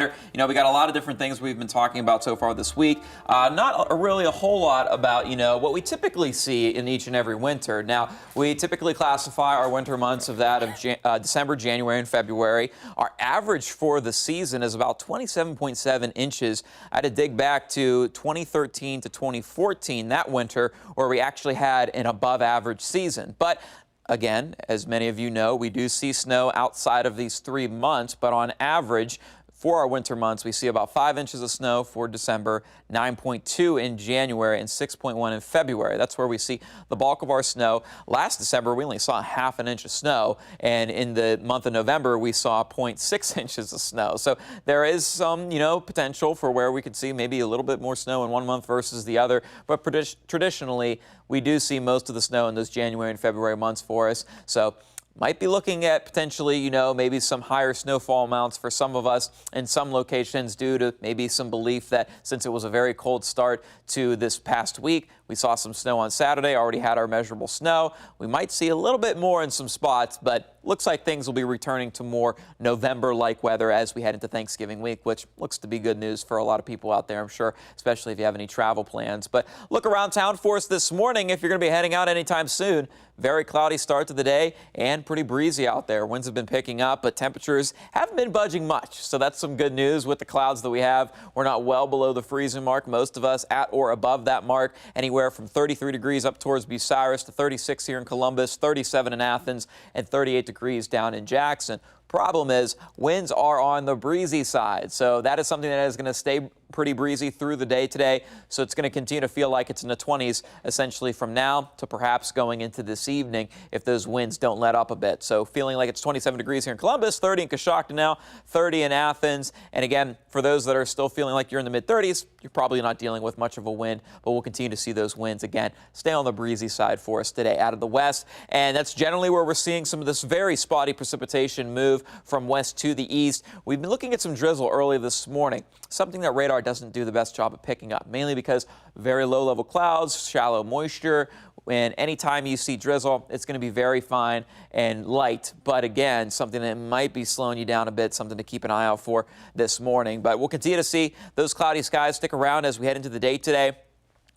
We got a lot of different things we've been talking about so far this week. Really a whole lot about, what we typically see in each and every winter. Now, we typically classify our winter months of that of December, January, and February. Our average for the season is about 27.7 inches. I had to dig back to 2013 to 2014, that winter, where we actually had an above average season. But again, as many of you know, we do see snow outside of these 3 months, but on average, for our winter months, we see about 5 inches of snow for December, 9.2 in January, and 6.1 in February. That's where we see the bulk of our snow. Last December, we only saw ½ inch of snow, and in the month of November, we saw 0.6 inches of snow. So there is some, potential for where we could see maybe a little bit more snow in one month versus the other. But traditionally, we do see most of the snow in those January and February months for us. So might be looking at potentially, maybe some higher snowfall amounts for some of us in some locations due to maybe some belief that since it was a very cold start to this past week, we saw some snow on Saturday, already had our measurable snow. We might see a little bit more in some spots, but looks like things will be returning to more November-like weather as we head into Thanksgiving week, which looks to be good news for a lot of people out there, I'm sure, especially if you have any travel plans. But look around town for us this morning if you're going to be heading out anytime soon. Very cloudy start to the day and pretty breezy out there. Winds have been picking up, but temperatures haven't been budging much. So that's some good news with the clouds that we have. We're not well below the freezing mark. Most of us at or above that mark, anywhere from 33 degrees up towards Bucyrus to 36 here in Columbus, 37 in Athens, and 38 degrees down in Jackson. Problem is, winds are on the breezy side, so that is something that is going to stay pretty breezy through the day today. So it's going to continue to feel like it's in the 20s essentially from now to perhaps going into this evening if those winds don't let up a bit. So feeling like it's 27 degrees here in Columbus, 30 in Coshocton now, 30 in Athens. And again, for those that are still feeling like you're in the mid-30s, you're probably not dealing with much of a wind, but we'll continue to see those winds again stay on the breezy side for us today out of the west. And that's generally where we're seeing some of this very spotty precipitation move from west to the east. We've been looking at some drizzle early this morning, something that radar doesn't do the best job of picking up, mainly because very low level clouds, shallow moisture. And anytime you see drizzle, it's going to be very fine and light. But again, something that might be slowing you down a bit, something to keep an eye out for this morning. But we'll continue to see those cloudy skies stick around as we head into the day today.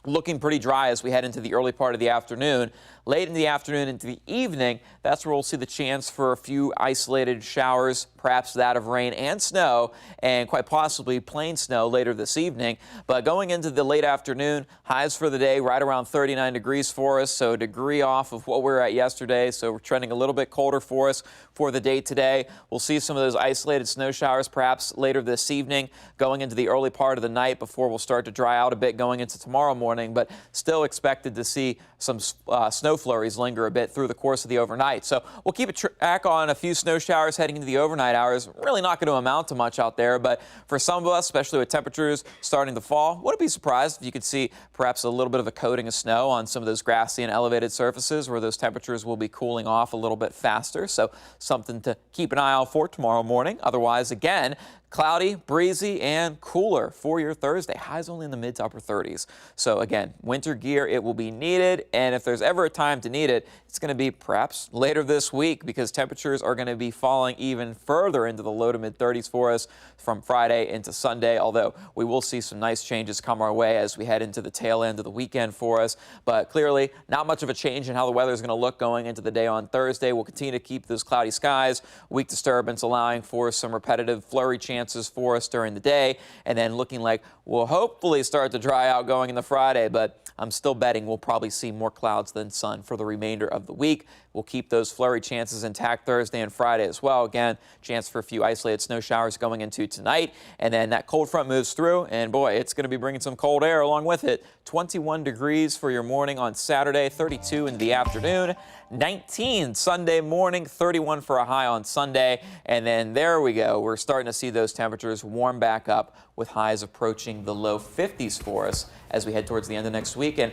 Looking pretty dry as we head into the early part of the afternoon. Late in the afternoon into the evening, that's where we'll see the chance for a few isolated showers, perhaps that of rain and snow, and quite possibly plain snow later this evening. But going into the late afternoon, highs for the day right around 39 degrees for us, so a degree off of what we were at yesterday. So we're trending a little bit colder for us for the day today. We'll see some of those isolated snow showers perhaps later this evening, going into the early part of the night before we'll start to dry out a bit going into tomorrow morning, but still expected to see some snow flurries linger a bit through the course of the overnight. So we'll keep a track on a few snow showers heading into the overnight hours. Really not going to amount to much out there, but for some of us, especially with temperatures starting to fall, wouldn't be surprised if you could see perhaps a little bit of a coating of snow on some of those grassy and elevated surfaces where those temperatures will be cooling off a little bit faster. So something to keep an eye out for tomorrow morning. Otherwise, again, cloudy, breezy, and cooler for your Thursday. Highs only in the mid to upper 30s. So again, winter gear, it will be needed. And if there's ever a time to need it, it's going to be perhaps later this week because temperatures are going to be falling even further into the low to mid 30s for us from Friday into Sunday. Although we will see some nice changes come our way as we head into the tail end of the weekend for us. But clearly not much of a change in how the weather is going to look going into the day on Thursday. We'll continue to keep those cloudy skies, weak disturbance allowing for some repetitive flurry chances for us during the day, and then looking like we'll hopefully start to dry out going into Friday, but I'm still betting we'll probably see more clouds than sun for the remainder of the week. We'll keep those flurry chances intact Thursday and Friday as well. Again, chance for a few isolated snow showers going into tonight, and then that cold front moves through, and boy, it's going to be bringing some cold air along with it. 21 degrees for your morning on Saturday, 32 in the afternoon, 19 Sunday morning, 31 for a high on Sunday, and then there we go. We're starting to see those temperatures warm back up with highs approaching the low 50s for us as we head towards the end of next week. And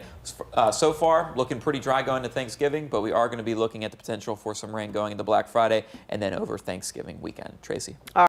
so far, looking pretty dry going to Thanksgiving, but we are going to be looking at the potential for some rain going into Black Friday and then over Thanksgiving weekend. Tracy.